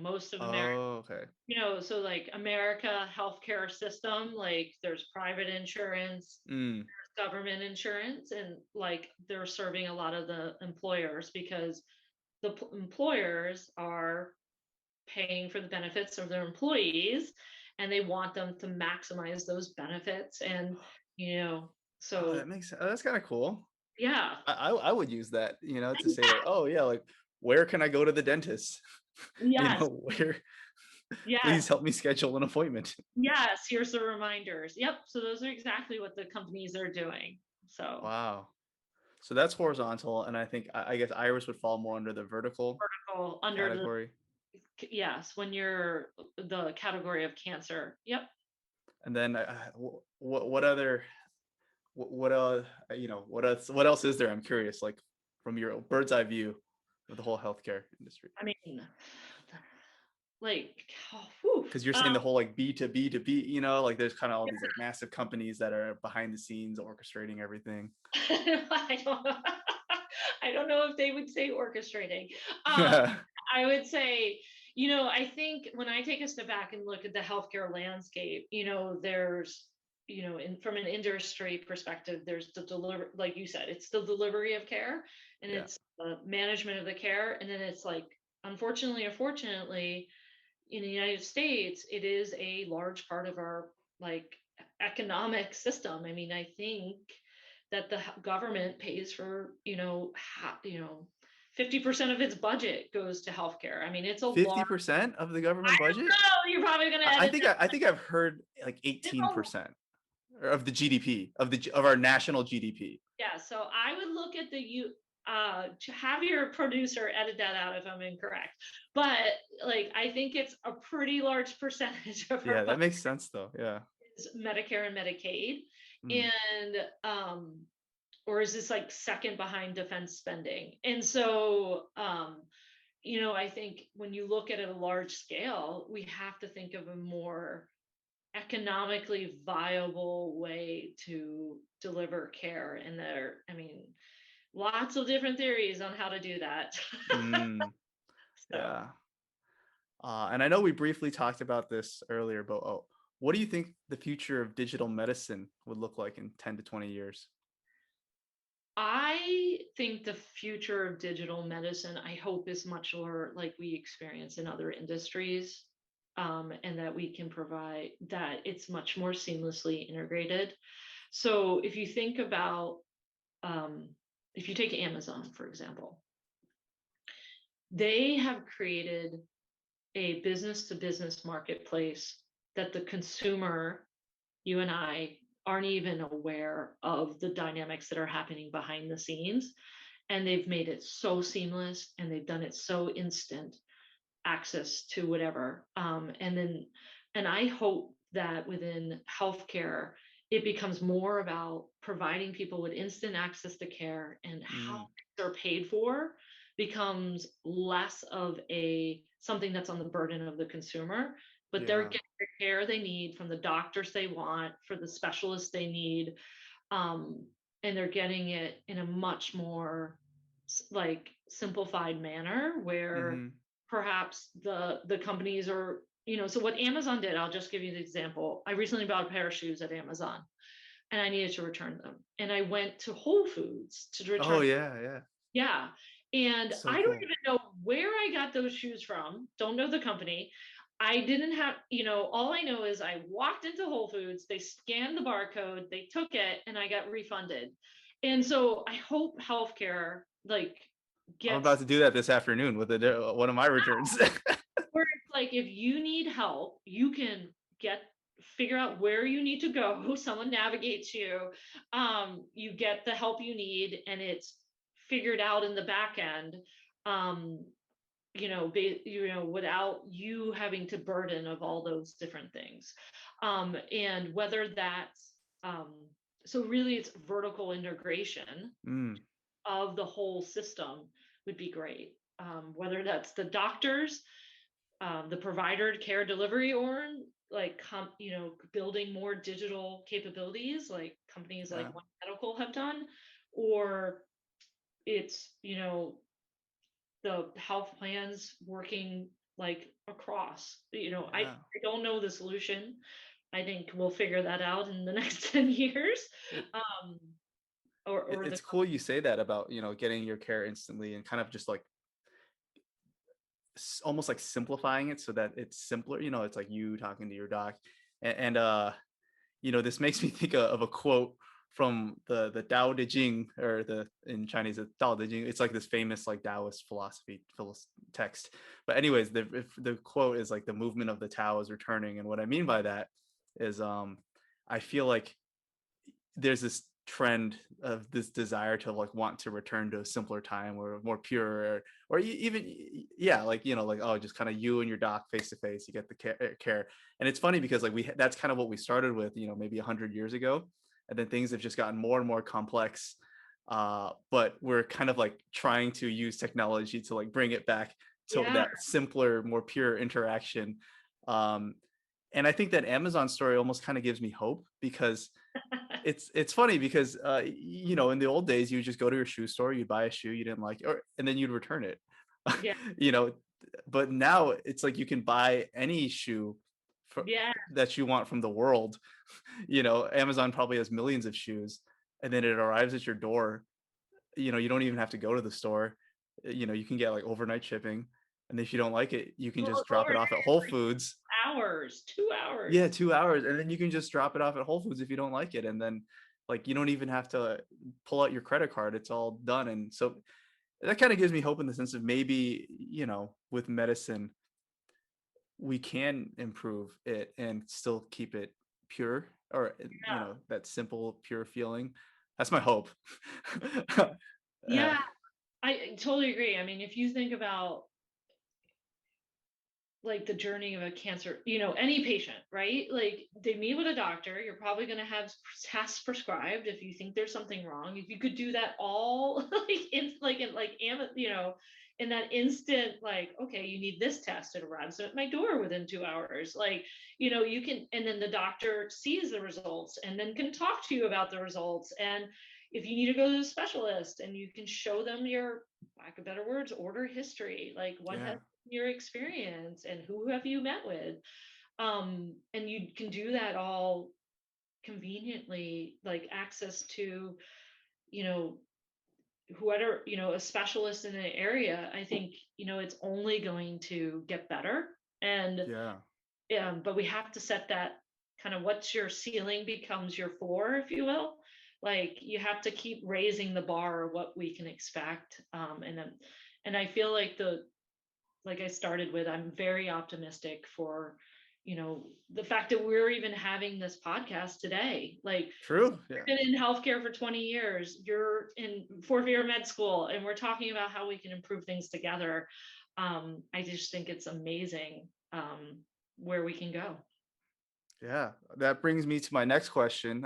most of America, Oh, okay. so like America healthcare system, like there's private insurance, Mm. government insurance, and like they're serving a lot of the employers because the employers are paying for the benefits of their employees and they want them to maximize those benefits, and Oh, so that makes that's kind of cool. yeah. I would use that, to say like, oh yeah, like where can I go to the dentist? Yes, Where please yes, help me schedule an appointment. yes, here's the reminders. Yep, so those are exactly what the companies are doing. So Wow. So that's horizontal, and I think I guess Iris would fall more under the vertical vertical under the, category. yes, when you're the category of cancer. Yep. And then what other what what else is there? I'm curious, like from your bird's eye view of the whole healthcare industry. I mean, like, oh, whew, Because you're saying the whole like B to B to B, like there's kind of all these like massive companies that are behind the scenes orchestrating everything. I don't know. I don't know if they would say orchestrating. I would say, I think when I take a step back and look at the healthcare landscape, there's, from an industry perspective, there's the deliver, like you said, it's the delivery of care, and Yeah. it's the management of the care. And then it's like, unfortunately or fortunately, in the United States, it is a large part of our like economic system. I mean, I think that the government pays for, 50% of its budget goes to healthcare. I mean, it's a large. 50% of the I government don't budget? know. You're probably going to I edit think that. I think I've heard like It's 18% of the GDP of our national GDP. Yeah, so I would look at have your producer edit that out if I'm incorrect. But like I think it's a pretty large percentage of our Yeah, that budget makes sense though. Yeah. is Medicare and Medicaid. Mm. And or is this like second behind defense spending? And so I think when you look at it at a large scale, we have to think of a more economically viable way to deliver care. And lots of different theories on how to do that. Mm. So Yeah. And I know we briefly talked about this earlier, but what do you think the future of digital medicine would look like in 10 to 20 years? I think the future of digital medicine, I hope, is much more like we experience in other industries, and that we can provide that it's much more seamlessly integrated. So if you think about, if you take Amazon, for example, they have created a business to business marketplace that the consumer, you and I, aren't even aware of the dynamics that are happening behind the scenes. And they've made it so seamless, and they've done it so instant access to whatever. And I hope that within healthcare, it becomes more about providing people with instant access to care, and how Mm. they're paid for becomes less of a something that's on the burden of the consumer, but they're Yeah. getting the care they need from the doctors they want, for the specialists they need, um, and they're getting it in a much more like simplified manner, where Mm-hmm. perhaps the companies are, so what Amazon did, I'll just give you an example. I recently bought a pair of shoes at Amazon, and I needed to return them, and I went to Whole Foods to Oh return. yeah, yeah. Yeah. And So I don't cool. even know where I got those shoes from. Don't know the company. I didn't have, all I know is I walked into Whole Foods, they scanned the barcode, they took it, and I got refunded. And so I hope healthcare like I'm gets about to do that this afternoon with one of my returns. where it's like, if you need help, you can figure out where you need to go. Someone navigates you. You get the help you need, and it's figured out in the back end. Um, without you having to burden of all those different things. And whether that's so really it's vertical integration Mm. of the whole system would be great. Whether that's the doctors, the provider care delivery, or like building more digital capabilities like companies like Yeah. One Medical have done, or it's the health plans working like across. I Yeah. don't know the solution. I think we'll figure that out in the next 10 years. It, um or the it's cool you say that about, getting your care instantly and kind of just like almost like simplifying it so that it's simpler. It's like you talking to your doc, and this makes me think of a quote from the Tao Te Ching, or the in Chinese the Tao Te Ching. It's like this famous like Taoist philosophy text. But anyways, the quote is like, the movement of the Tao is returning, and what I mean by that is I feel like there's this trend of this desire to like want to return to a simpler time, or more pure, or even, yeah, like, like, oh, just kind of you and your doc face to face, you get the care. And it's funny because like that's kind of what we started with, maybe 100 years ago, and then things have just gotten more and more complex, but we're kind of like trying to use technology to like bring it back to Yeah. that simpler, more pure interaction. um and I think that Amazon story almost kind of gives me hope, because it's funny because in the old days, you would just go to your shoe store, you'd buy a shoe you didn't like, and then you'd return it. Yeah. you know but now it's like you can buy any shoe Yeah. that you want from the world. Amazon probably has millions of shoes, and then it arrives at your door. You don't even have to go to the store. You can get like overnight shipping, and if you don't like it, you can Well, just it's drop over it off at Whole like Foods. hours, 2 hours. Yeah, 2 hours, and then you can just drop it off at Whole Foods if you don't like it, and then like you don't even have to pull out your credit card. It's all done, and so that kind of gives me hope in the sense of maybe with medicine we can improve it and still keep it pure, or Yeah. that simple pure feeling. That's my hope. Yeah, I totally agree. I mean, if you think about like the journey of a cancer, any patient, right? Like they meet with a doctor, you're probably going to have tests prescribed if you think there's something wrong. If you could do that all in that instant, like, okay, you need this test, it arrives at my door within 2 hours. Like, you can, and then the doctor sees the results and then can talk to you about the results. And if you need to go to a specialist, and you can show them your, lack of better words, order history, like what Yeah, has your experience and who have you met with, and you can do that all conveniently, like access to you know whoever, a specialist in an area. I think it's only going to get better. And yeah, but we have to set that kind of, what's your ceiling becomes your floor, if you will. Like you have to keep raising the bar of what we can expect. And I feel like like I started with, I'm very optimistic for, the fact that we're even having this podcast today. Like, true, I've yeah. been in healthcare for 20 years. You're in fourth year med school, and we're talking about how we can improve things together. I just think it's amazing, where we can go. Yeah, that brings me to my next question.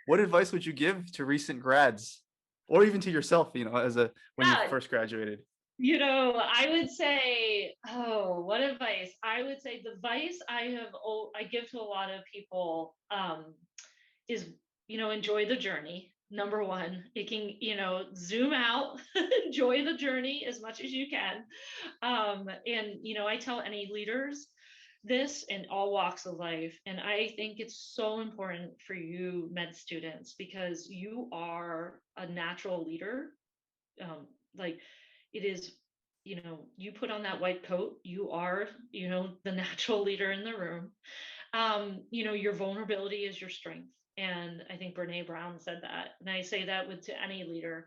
What advice would you give to recent grads, or even to yourself, as a when you Yeah, first graduated? I would say, oh, what advice? I would say the advice I give to a lot of people, is, enjoy the journey. Number one, it can, zoom out, enjoy the journey as much as you can. And, I tell any leaders this in all walks of life. And I think it's so important for you med students, because you are a natural leader. Like it is, you put on that white coat, you are, the natural leader in the room. Your vulnerability is your strength. And I think Brene Brown said that. And I say that to any leader,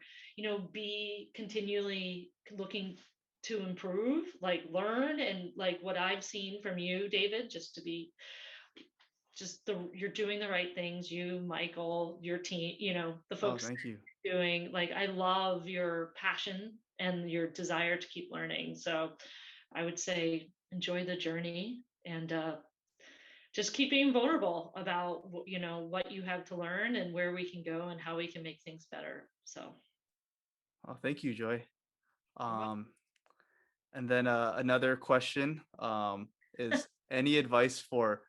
be continually looking to improve, like learn. And like what I've seen from you, David, you're doing the right things, you, Michael, your team, the Oh, folks thank you. doing, like, I love your passion and your desire to keep learning. So I would say enjoy the journey, and just keep being vulnerable about what you have to learn and where we can go and how we can make things better. So Oh, thank you, Joy. you're welcome. Um, and then another question is any advice for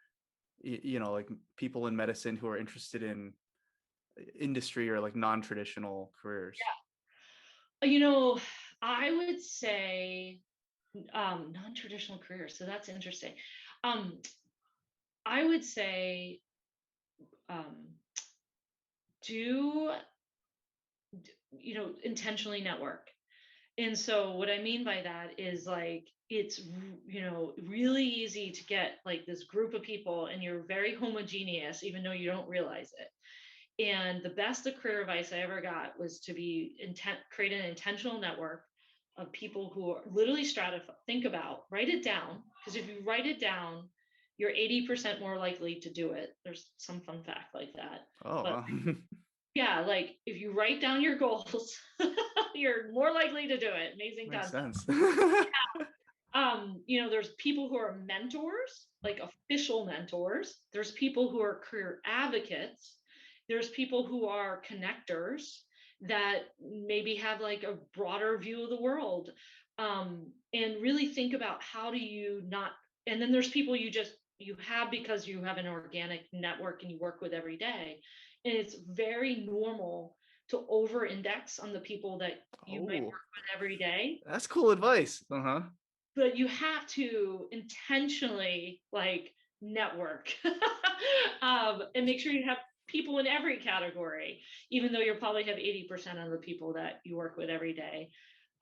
like people in medicine who are interested in industry or like non-traditional careers? I would say non-traditional careers. So that's interesting. Um, I would say um, do intentionally network. And so what I mean by that is, like, it's really easy to get like this group of people and you're very homogeneous even though you don't realize it. And the best career advice I ever got was to create an intentional network of people who are literally stratified. Think about, write it down, because if you write it down, you're 80% more likely to do it. There's some fun fact like that. Oh, But wow. yeah, like if you write down your goals, you're more likely to do it. Amazing Makes concept. sense. There's people who are mentors, like official mentors. There's people who are career advocates. There's people who are connectors that maybe have like a broader view of the world. And really think about how do you not, and then there's people you have because you have an organic network and you work with every day. And it's very normal to over index on the people that you might Oh, work with every day. that's cool advice. Uh-huh. but you have to intentionally like network and make sure you have people in every category, even though you'll probably have 80% of the people that you work with every day.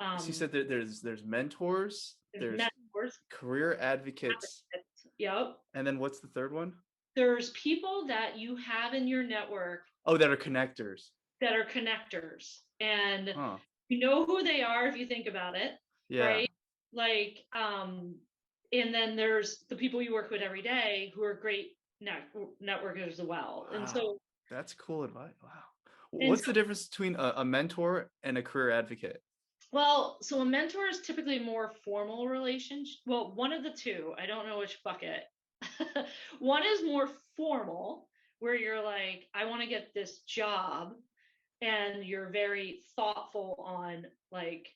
So you said that there's mentors, There's there's mentors. career advocates, Yep. and then what's the third one? There's people that you have in your network Oh, that are connectors. that are connectors, and Huh. you know who they are if you think about it, Yeah. right? Like, and then there's the people you work with every day who are great networkers as well. And Wow. so, That's cool advice. Wow. and What's so, the difference between a mentor and a career advocate? well, so a mentor is typically more formal relationship. Well, one of the two, I don't know which bucket. One is more formal, where you're like, I want to get this job, and you're very thoughtful on like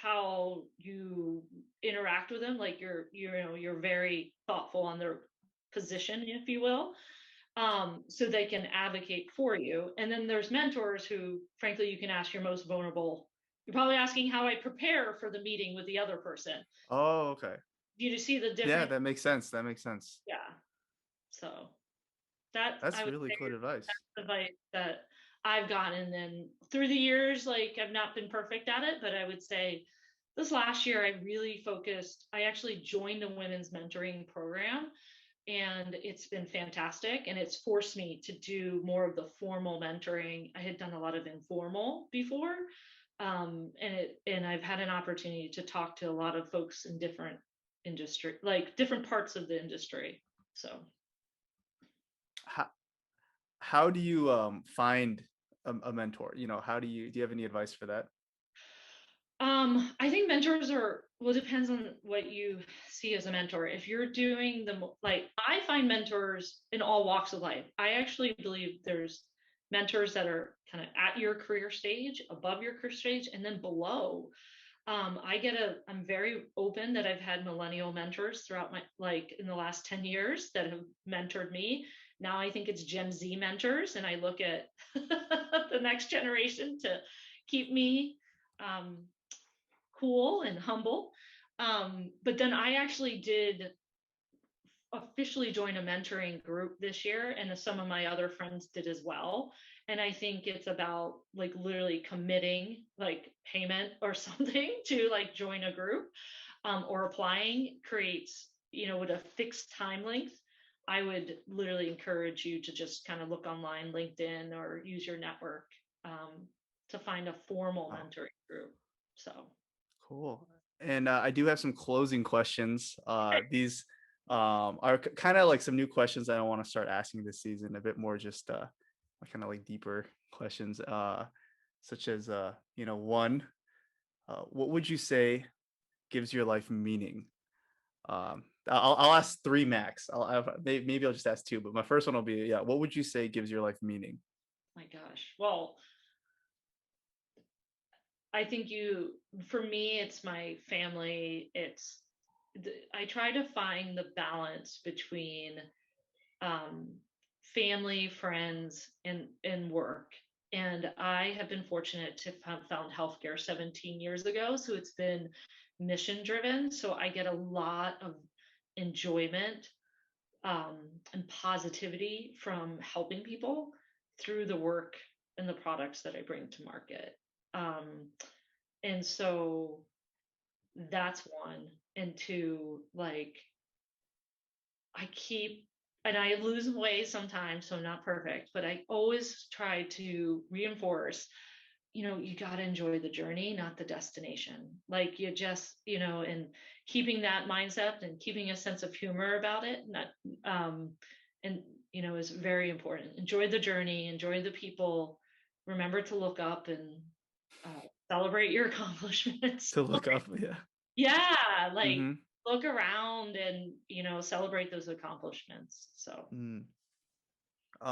how you interact with them, like you're very thoughtful on their position, if you will, so they can advocate for you. And then there's mentors who frankly you can ask your most vulnerable. You're probably asking how I prepare for the meeting with the other person. Oh, okay. Do you see the Yeah, difference? that makes sense. That makes sense. Yeah, so that I That's would really say good advice. advice that I've gotten. And through the years, like I've not been perfect at it, but I would say this last year I really focused. I actually joined a women's mentoring program, and it's been fantastic. And it's forced me to do more of the formal mentoring. I had done a lot of informal before. And I've had an opportunity to talk to a lot of folks in different industry, like different parts of the industry. So How how do you find a mentor? How do you have any advice for that? I think mentors are, well, it depends on what you see as a mentor. If you're doing like, I find mentors in all walks of life. I actually believe there's mentors that are kind of at your career stage, above your career stage, and then below. I'm very open that I've had millennial mentors throughout my, like in the last 10 years that have mentored me. Now I think it's Gen Z mentors, and I look at the next generation to keep me um, cool and humble. But then I actually did officially join a mentoring group this year, and some of my other friends did as well. And I think it's about like literally committing like payment or something to like join a group, or applying creates, with a fixed time length. I would literally encourage you to just kind of look online, LinkedIn, or use your network, to find a formal Wow, mentoring group. So cool. And I do have some closing questions. These are kind of like some new questions that I want to start asking this season, a bit more just kind of like deeper questions, such as one, what would you say gives your life meaning? I'll ask three max. Maybe I'll just ask two, but my first one will be, yeah, what would you say gives your life meaning? my gosh. Well, I think for me, it's my family. I try to find the balance between um, family, friends, and work. And I have been fortunate to have found healthcare 17 years ago. So it's been mission driven. So I get a lot of enjoyment, and positivity from helping people through the work and the products that I bring to market. Um, and so that's one. And two, like and I lose weight sometimes, so I'm not perfect, but I always try to reinforce, you got to enjoy the journey, not the destination. Like you just, and keeping that mindset and keeping a sense of humor about it, not, and, is very important. Enjoy the journey, enjoy the people, remember to look up and celebrate your accomplishments. To look up, yeah. Yeah, like Mm-hmm. look around and, celebrate those accomplishments. So,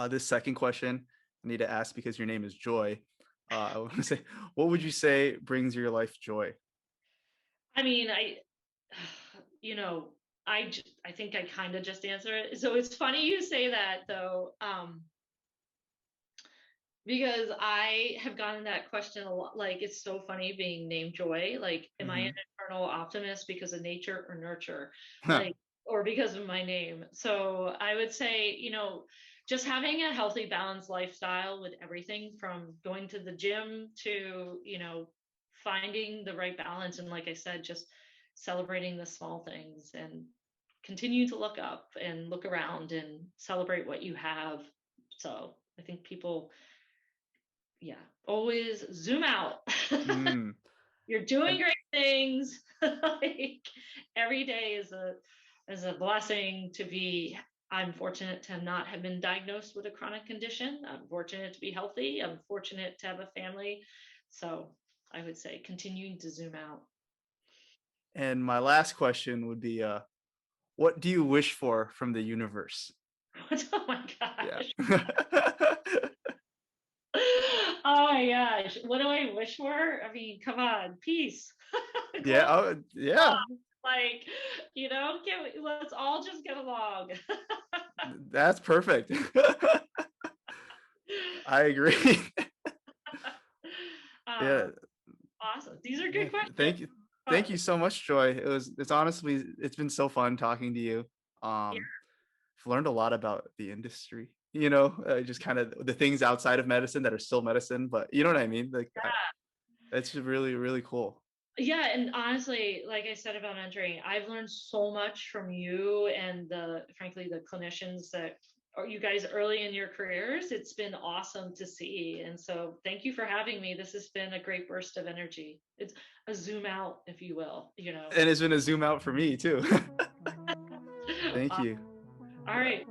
This second question I need to ask because your name is Joy. I want to say, what would you say brings your life joy? I mean, you know, I think I kind of just answered it. So it's funny you say that though. Because I have gotten that question a lot. Like, it's so funny being named Joy. Like, am I an Hmm. eternal optimist because of nature or nurture? Like, or because of my name? So I would say, just having a healthy, balanced lifestyle with everything from going to the gym to, finding the right balance. And like I said, just celebrating the small things and continue to look up and look around and celebrate what you have. So I think people, yeah, always zoom out. Mm. You're doing And great things. Like, every day is a blessing to be. I'm fortunate to not have been diagnosed with a chronic condition. I'm fortunate to be healthy. I'm fortunate to have a family. So I would say continuing to zoom out. and my last question would be, what do you wish for from the universe? Oh my Yeah. gosh. Oh my gosh. What do I wish for? I mean, come on, peace. Yeah. Global, Oh, yeah. like, let's all just get along. That's perfect. I agree. um, Yeah. awesome. These are Yeah. good questions. Thank you. Thank Fun. you so much, Joy. It's honestly, it's been so fun talking to you. Yeah, I've learned a lot about the industry, just kind of the things outside of medicine that are still medicine, but you know what I mean? Like, it's really, really cool. yeah, and honestly, like I said about mentoring, I've learned so much from you and frankly, the clinicians that are you guys early in your careers. It's been awesome to see. And so thank you for having me. This has been a great burst of energy. It's a zoom out, if you will. And it's been a zoom out for me too. Thank Uh, you. all right.